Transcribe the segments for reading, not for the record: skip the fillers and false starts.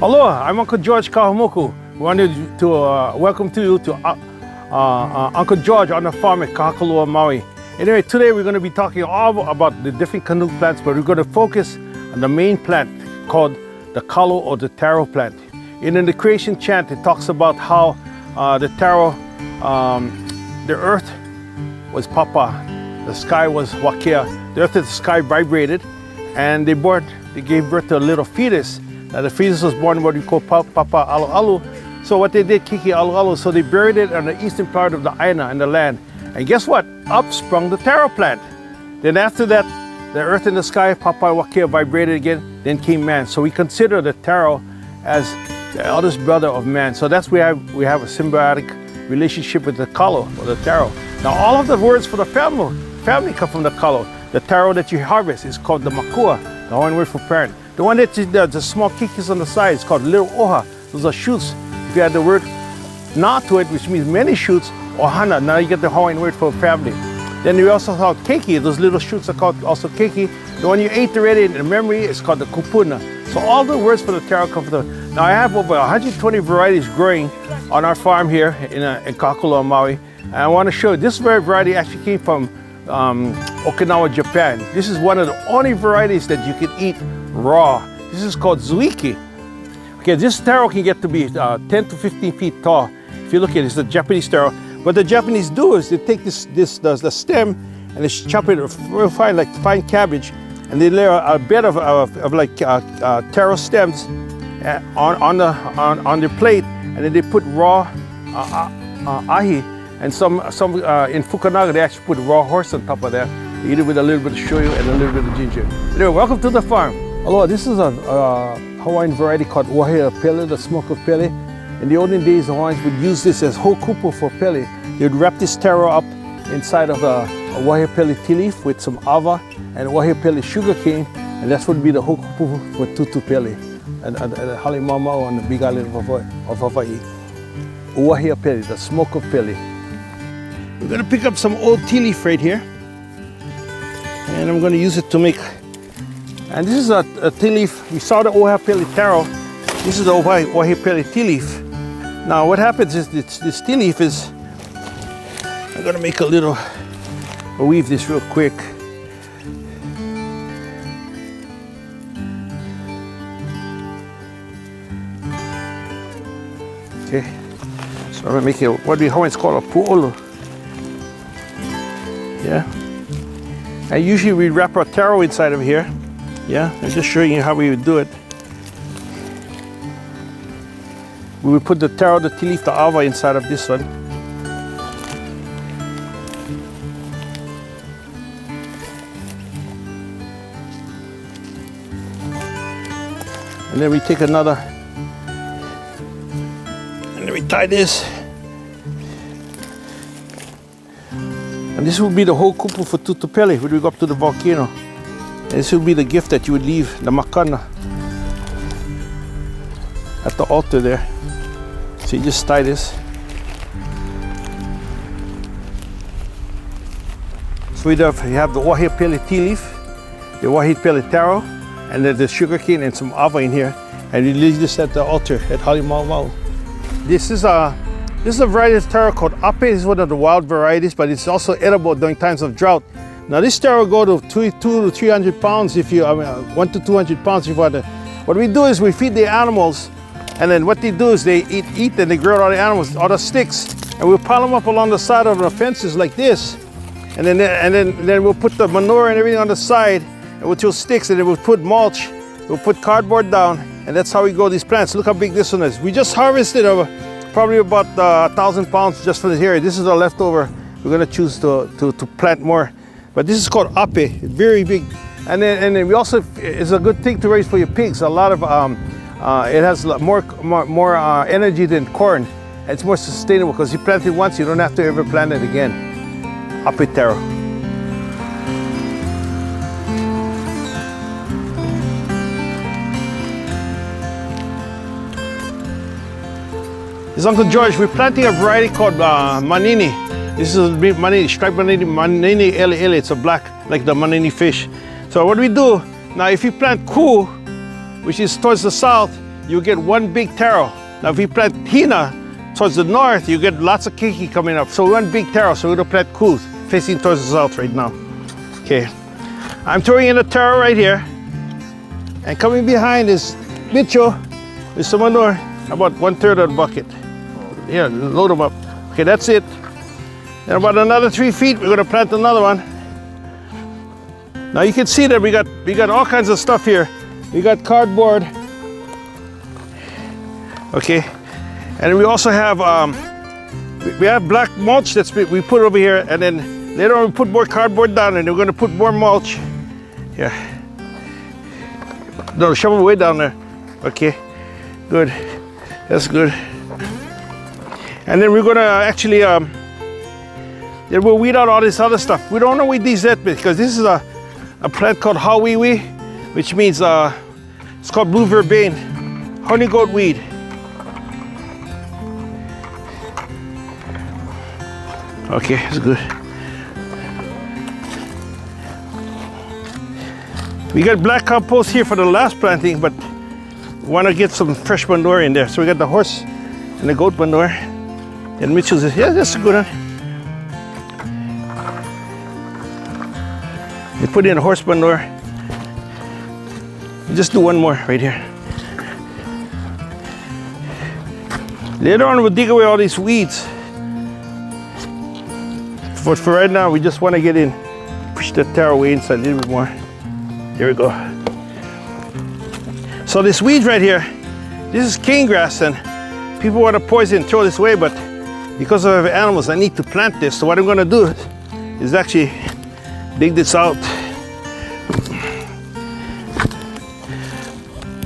Aloha, I'm Uncle George KAHUMOKU. We wanted to welcome you to Uncle George on the farm at Kahakalu, Maui. Anyway, today we're going to be talking all about the different canoe plants, but we're going to focus on the main plant called the Kalo or the Taro plant. And in the creation chant, it talks about how the Taro, the earth was papa, the sky was wakea, the earth and the sky vibrated, and they gave birth to a little fetus. Now the fetus was born what we call papa alu alu. So what they did, kiki alu alu, so they buried it on the eastern part of the aina and the land. And guess what? Up sprung the Taro plant. Then after that, the earth and the sky, papa wakea, vibrated again, then came man. So we consider the Taro as the eldest brother of man. So that's why we have a symbiotic relationship with the Kalo or the Taro. Now all of the words for the family come from the Kalo. The Taro that you harvest is called the makua, the Hawaiian word for parent. The one that the small kikis on the side is called little oha. Those are shoots. If you add the word na to it, which means many shoots, ohana, now you get the Hawaiian word for family. Then we also call keiki. Those little shoots are called also keiki. The one you ate already in the memory is called the kupuna. So all the words for the Taro come from the... Now I have over 120 varieties growing on our farm here in Kahakalu, Maui. And I want to show you, this very variety actually came from Okinawa, Japan. This is one of the only varieties that you can eat raw. This is called Zuiki. Okay, this Taro can get to be 10 to 15 feet tall. If you look at it, it's the Japanese Taro. What the Japanese do is they take the stem and they chop it real fine, like fine cabbage, and they lay a bed of taro stems on their plate, and then they put raw ahi, and some in Fukunaga they actually put raw horse on top of that. They eat it with a little bit of shoyu and a little bit of ginger. Anyway, welcome to the farm. Aloha, this is a Hawaiian variety called wahea pele, the smoke of pele. In the olden days, the Hawaiians would use this as hokupu for pele. They would wrap this Taro up inside of a wahea pele tea leaf with some ava and wahea pele sugar cane, and that's what would be the hokupu for tutu pele and halimamau on the big island of Hawaii. Wahea pele, the smoke of pele. We're going to pick up some old tea leaf right here, and I'm going to use it to make. And this is a tea leaf. We saw the Wahea pele Taro. This is the Wahea pele tea leaf. Now what happens is this tea leaf is, I'm going to make I'll weave this real quick. Okay, so I'm going to make it what we Hawaiians call a pu'olo. Yeah, and usually we wrap our Taro inside of here. Yeah, I'm just showing you how we would do it. We would put the Taro, the tea leaf, the ava inside of this one. And then we take another, and then we tie this. And this will be the whole kupu for tutupele when we go up to the volcano. And this will be the gift that you would leave, the makana, at the altar there. So you just tie this. So you have the wahea pele tea leaf, the wahea pele Taro, and then the sugar cane and some ava in here. And you leave this at the altar at Halimau. This is a variety of Taro called ape. This is one of the wild varieties, but it's also edible during times of drought. Now this Taro go to 200 to 300 pounds if you, 1 to 200 pounds if you want to. What we do is we feed the animals, and then what they do is they eat and they grow all the animals, all the sticks, and we'll pile them up along the side of the fences like this. And then we'll put the manure and everything on the side, and we'll throw sticks, and then we'll put mulch, we'll put cardboard down, and that's how we grow these plants. Look how big this one is. We just harvested probably about 1,000 pounds just for this area. This is our leftover. We're gonna choose to plant more. But this is called ape, very big. And then we also, it's a good thing to raise for your pigs. A lot of, it has more energy than corn. It's more sustainable because you plant it once, you don't have to ever plant it again. Ape Taro. This is Uncle George. We're planting a variety called manini. This is manini, striped manini ele. It's a black, like the manini fish. So what we do, now if you plant ku, which is towards the south, you get one big taro. Now if you plant hina towards the north, you get lots of keiki coming up. So one big taro, so we're gonna plant ku facing towards the south right now. Okay, I'm throwing in a taro right here. And coming behind is Micho with some manure, about 1/3 of the bucket. Yeah, load them up. Okay, that's it. And about another 3 feet, we're gonna plant another one. Now you can see that we got all kinds of stuff here. We got cardboard. Okay, and we also have we have black mulch we put over here, and then later on we put more cardboard down, and we're gonna put more mulch. Yeah. No, shovel way down there. Okay, good. That's good. And then we're gonna actually then we'll weed out all this other stuff. We don't want to weed these yet because this is a plant called Hawiwi, which means it's called blue verbane, honey goat weed. Okay, that's good. We got black compost here for the last planting, but we want to get some fresh manure in there. So we got the horse and the goat manure. And Mitchell says, yeah, that's a good one. We put in horse manure. Just do one more right here. Later on, we'll dig away all these weeds. But for right now, we just want to get in, push the taro away inside a little bit more. There we go. So this weed right here, this is cane grass, and people want to poison, throw this away, but because of animals, I need to plant this. So what I'm going to do is actually dig this out.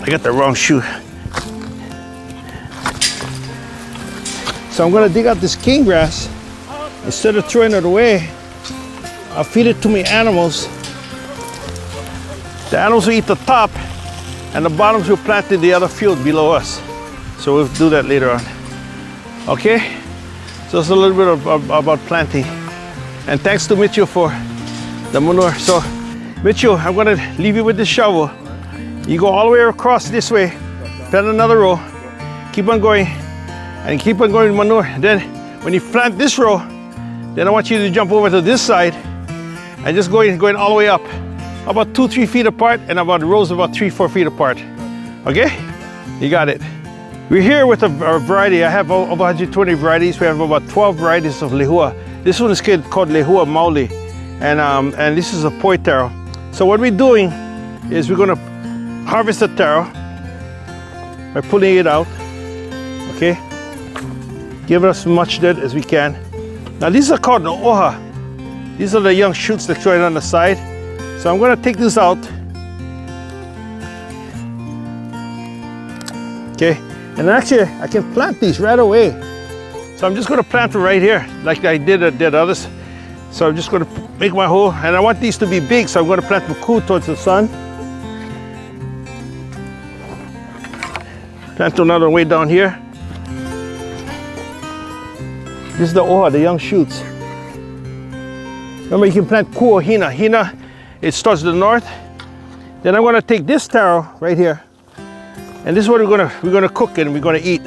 I got the wrong shoe. So I'm going to dig out this cane grass. Instead of throwing it away, I'll feed it to my animals. The animals will eat the top, and the bottoms will plant in the other field below us. So we'll do that later on. Okay? So it's a little bit about planting. And thanks to Mitchell for the manure. So Mitchell, I'm gonna leave you with this shovel. You go all the way across this way, plant another row, keep on going, and keep on going with manure. Then when you plant this row, then I want you to jump over to this side and just going all the way up. About 2-3 feet apart, and about rows about 3-4 feet apart. Okay? You got it. We're here with a variety. I have over 120 varieties. We have about 12 varieties of lehua. This one is called lehua MAUI, and this is a poi taro. So what we're doing is we're gonna harvest the taro by pulling it out. Okay? Give it as much dirt as we can. Now these are called oha. These are the young shoots that grow on the side. So I'm gonna take this out. Okay, and actually I can plant these right away. So I'm just gonna plant them right here, like I did others. So I'm just gonna make my hole, and I want these to be big, so I'm gonna plant them cool towards the sun. Plant another way down here. This is the oha, the young shoots. Remember, you can plant ku or hina. Hina, it starts to the north. Then I'm gonna take this taro right here, and this is what we're gonna cook and we're gonna eat.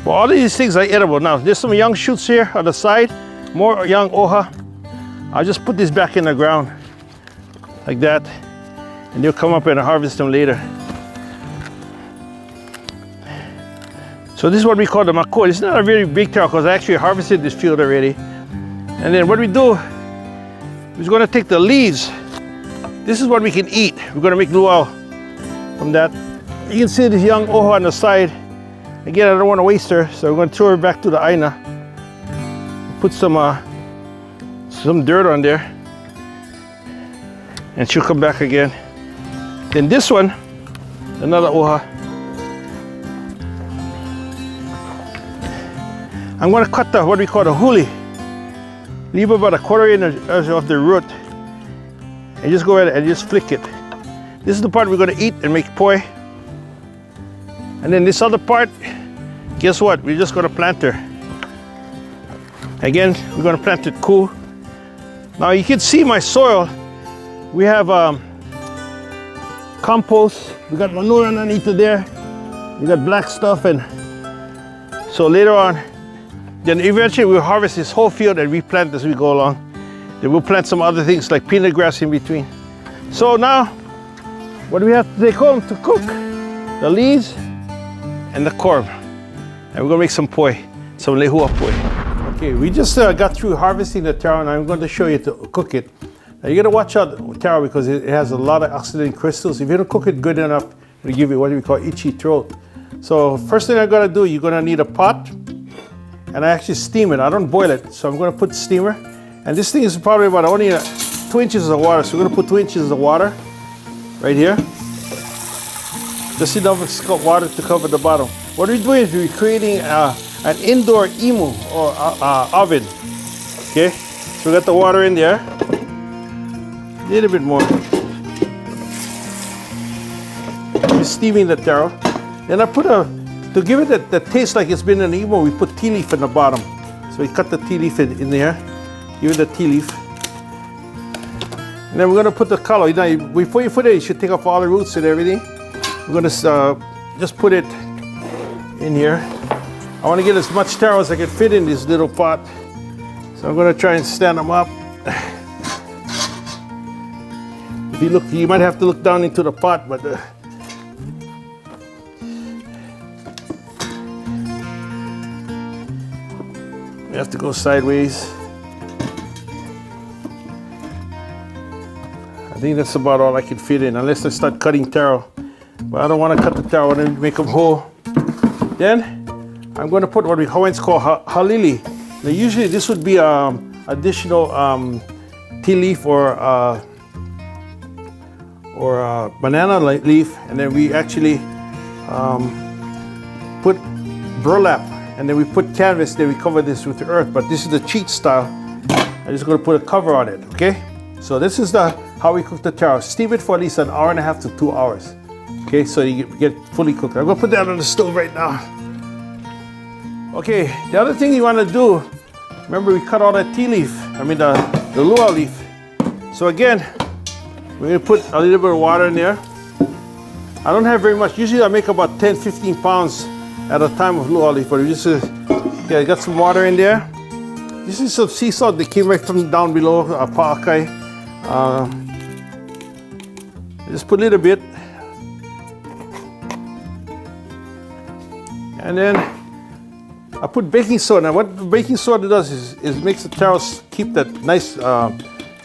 Well, all of these things are edible. Now, there's some young shoots here on the side, more young oha. I'll just put this back in the ground like that, and they'll come up and harvest them later. So this is what we call the mako. It's not a very big taro because I actually harvested this field already. And then what we do is we're gonna take the leaves. This is what we can eat. We're gonna make luau from that. You can see this young oha on the side. Again, I don't want to waste her, so we're gonna throw her back to the aina. Put some dirt on there, and she'll come back again. Then this one, another oha. I'm gonna cut the what we call the huli. Leave about a 1/4 inch of the root, and just go ahead and just flick it. This is the part we're gonna eat and make poi. And then this other part, guess what? We're just gonna plant her. Again, we're going to plant it cool. Now you can see my soil. We have compost. We got manure underneath it there. We got black stuff, and so later on, then eventually we'll harvest this whole field and replant as we go along. Then we'll plant some other things like peanut grass in between. So now, what do we have to take home to cook? The leaves and the corm. And we're gonna make some poi, some lehua poi. Okay, we just got through harvesting the taro, and I'm going to show you to cook it. Now you gotta watch out with taro because it has a lot of oxidant crystals. If you don't cook it good enough, it'll give you what we call itchy throat. So first thing I'm gonna do, you're gonna need a pot, and I actually steam it. I don't boil it, so I'm gonna put the steamer. And this thing is probably about only 2 inches of water, so we're gonna put 2 inches of water right here. Just enough water to cover the bottom. What we're doing is we're creating an indoor imu or oven. Okay, so we got the water in there. A little bit more. We're steaming the taro. Then I put to give it the taste like it's been in the imu, we put tea leaf in the bottom. So we cut the tea leaf in there. Give it the tea leaf. And then we're gonna put the kalo. Now, before you put it, you should take off all the roots and everything. We're gonna just put it in here. I wanna get as much taro as I can fit in this little pot. So I'm gonna try and stand them up. If you look, you might have to look down into the pot, but you have to go sideways. I think that's about all I can fit in, unless I start cutting taro. But I don't want to cut the taro and make them whole. Then I'm going to put what we Hawaiians call halili. Now usually this would be additional tea leaf or banana leaf, and then we actually put burlap, and then we put canvas, then we cover this with the earth. But this is the cheat style. I'm just going to put a cover on it, okay? So this is how we cook the taro. Steam it for at least 1.5 hours to 2 hours. Okay, so you get fully cooked. I'm gonna put that on the stove right now. Okay, the other thing you wanna do, remember we cut all that tea leaf, the luau leaf. So again, we're gonna put a little bit of water in there. I don't have very much. Usually I make about 10-15 pounds at a time of luau leaf, but we just, I got some water in there. This is some sea salt that came right from down below, pa'akai. Just put a little bit. And then I put baking soda. Now what baking soda does is makes the taro keep that nice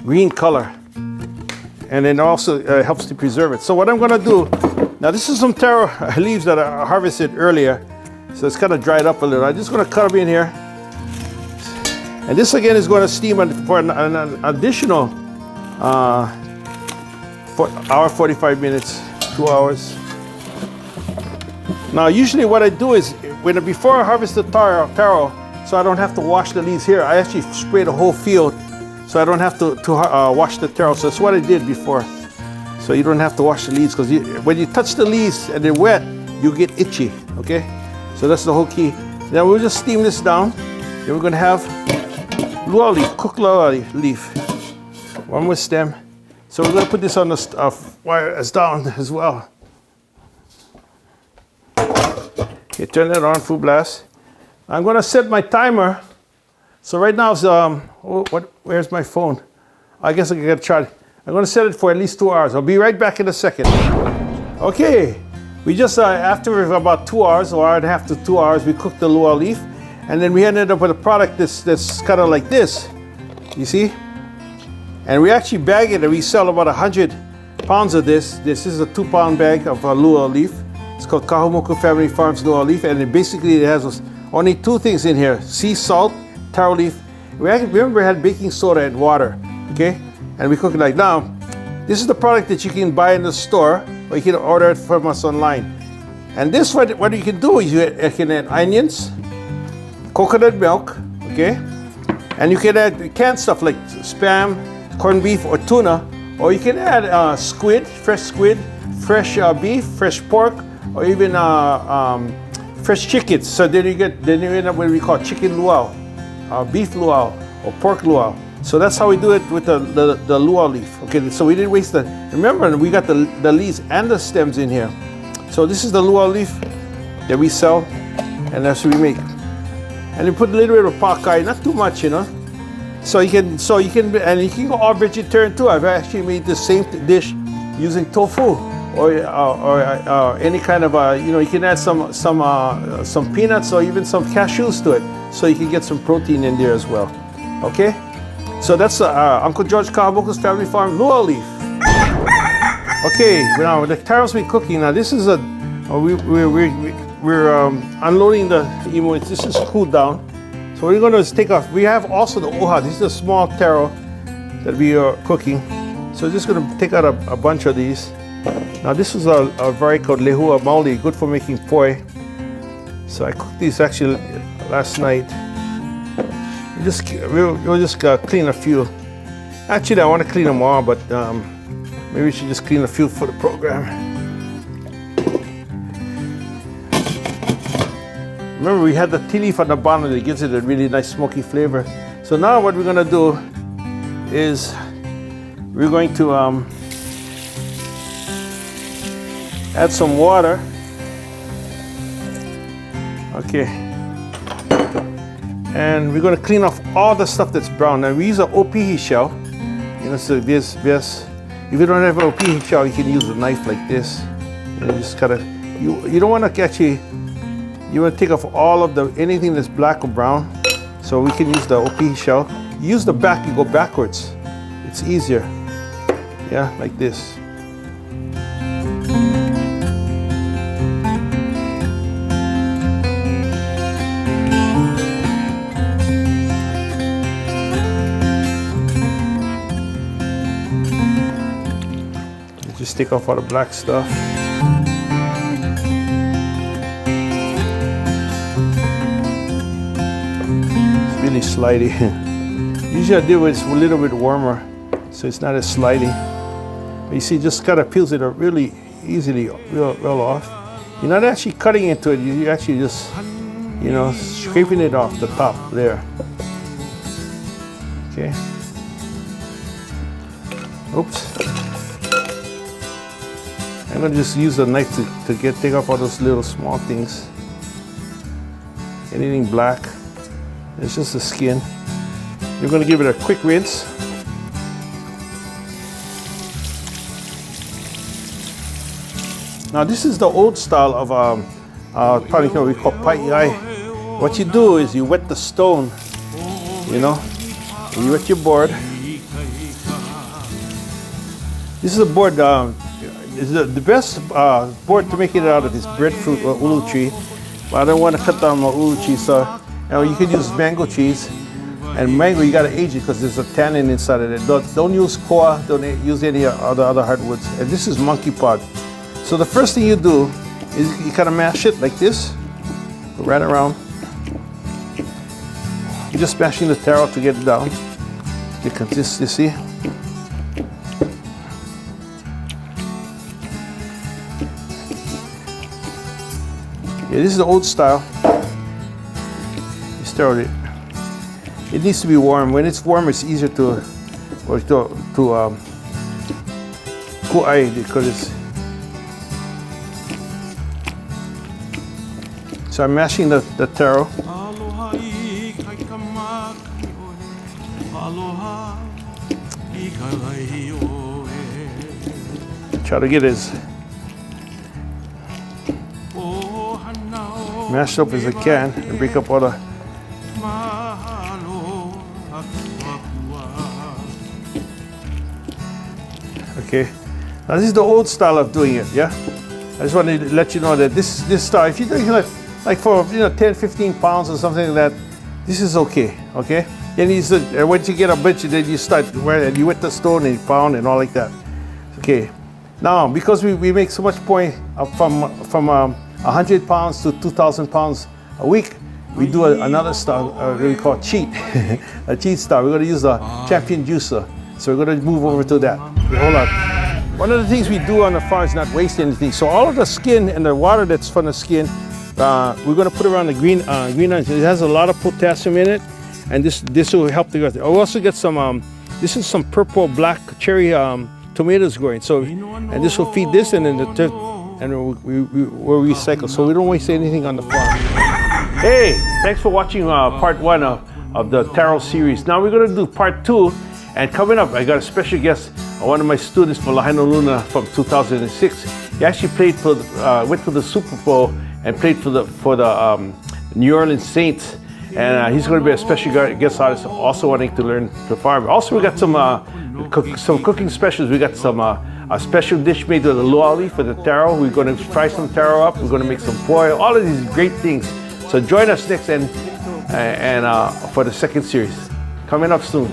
green color. And then also helps to preserve it. So what I'm gonna do, now this is some taro leaves that I harvested earlier. So it's kind of dried up a little. I'm just gonna cut them in here. And this again is gonna steam for an additional hour, 45 minutes, 2 hours. Now, usually what I do is, before I harvest the taro, so I don't have to wash the leaves here, I actually spray the whole field, so I don't have to wash the taro. So that's what I did before. So you don't have to wash the leaves, because when you touch the leaves and they're wet, you get itchy, okay? So that's the whole key. Then we'll just steam this down. Then we're gonna have luau leaf, cooked luau leaf. One more stem. So we're gonna put this on the wire as down as well. Okay, turn it on, full blast. I'm gonna set my timer. So right now it's, where's my phone? I guess I gotta try it. I'm gonna set it for at least 2 hours. I'll be right back in a second. Okay, we just, after about 2 hours, or 1.5 to 2 hours, we cooked the luau leaf. And then we ended up with a product that's kind of like this, you see? And we actually bag it, and we sell about 100 pounds of this. This is a 2-pound bag of luau leaf. It's called KAHUMOKU Family Farms luau leaf, and it basically has only 2 things in here: sea salt, taro leaf. Remember, we had baking soda and water, okay? And we cook it like now. This is the product that you can buy in the store, or you can order it from us online. And this, what you can do is you can add onions, coconut milk, okay? And you can add canned stuff like Spam, corned beef, or tuna, or you can add fresh beef, fresh pork, or even fresh chickens. So then you end up with what we call chicken luau. beef luau or pork luau. So that's how we do it with the luau leaf. Okay, so we didn't waste the, remember we got the leaves and the stems in here. So this is the luau leaf that we sell, and that's what we make. And we put a little bit of pakai, not too much, you know. So you can and you can go all vegetarian too. I've actually made the same dish using tofu or any kind of you know, you can add some peanuts or even some cashews to it, so you can get some protein in there as well. Okay, so that's Uncle George KAHUMOKU's family farm luau leaf. Okay, now the Taro's been cooking. Now this is we're unloading the imo. This is cooled down. So what we're going to do is take off. We have also the oha. This is a small taro that we are cooking. So just going to take out a bunch of these. Now this is a variety called lehua MAUI, good for making poi. So I cooked these actually last night. We'll just clean a few. Actually, I want to clean them all, but maybe we should just clean a few for the program. Remember, we had the tea leaf on the bottom that gives it a really nice smoky flavor. So now what we're going to do is we're going to add some water. Okay. And we're going to clean off all the stuff that's brown. Now we use an OPIHI shell. You know, so this, if you don't have an OPIHI shell, you can use a knife like this. You just kind of, you don't want to actually, you want to take off all of anything that's black or brown. So we can use the OPIHI shell. You use the back, you go backwards. It's easier. Yeah, like this. Just take off all the black stuff. Really slidey. Usually I do it, it's a little bit warmer, so it's not as sliding. But you see, just kind of peels it really easily, well off. You're not actually cutting into it, you're actually just, you know, scraping it off the top there. Okay. Oops. I'm gonna just use a knife to take off all those little small things. Anything black. It's just the skin. You're going to give it a quick rinse. Now this is the old style of probably what we call OPIHI. What you do is you wet the stone, you know, you wet your board. This is a board, the best board to make it out of is breadfruit or ulu tree. But I don't want to cut down my ulu tree, so you can use mango cheese, and mango you gotta age it because there's a tannin inside of it. Don't use koa, don't use any other hardwoods. And this is monkey pod. So the first thing you do is you kind of mash it like this, go right around. You're just mashing the taro to get it down. You can just, you see. Yeah, this is the old style. It needs to be warm. When it's warm, it's easier to ku'ai because it's. So I'm mashing the taro. Try to get as mashed up as I can and break up all the. Okay, now this is the old style of doing it, yeah? I just want to let you know that this style, if you're doing it like for 10, 15 pounds or something like that, this is okay, okay? Then once you get a bunch, then you start and you wet the stone and you pound and all like that. Okay, now because we make so much point from 100 pounds to 2,000 pounds a week, we do another style we call cheat, a cheat style. We're going to use a champion juicer. So we're going to move over to that. Okay, hold on. One of the things we do on the farm is not waste anything. So all of the skin and the water that's from the skin, we're going to put around the green onions. It has a lot of potassium in it. and this will help the growth. We also get some. This is some purple black cherry tomatoes growing. So, and this will feed this, and then we'll recycle. So we don't waste anything on the farm. Hey, thanks for watching part 1 of the Taro series. Now we're gonna do part 2, and coming up, I got a special guest, one of my students from Lahaina Luna from 2006. He actually played for, went to the Super Bowl and played for the New Orleans Saints. And he's going to be a special guest artist, also wanting to learn to farm. Also, we got some cooking specials. We got some a special dish made with the luau for the taro. We're going to fry some taro up. We're going to make some poi. All of these great things. So join us next and for the second series coming up soon.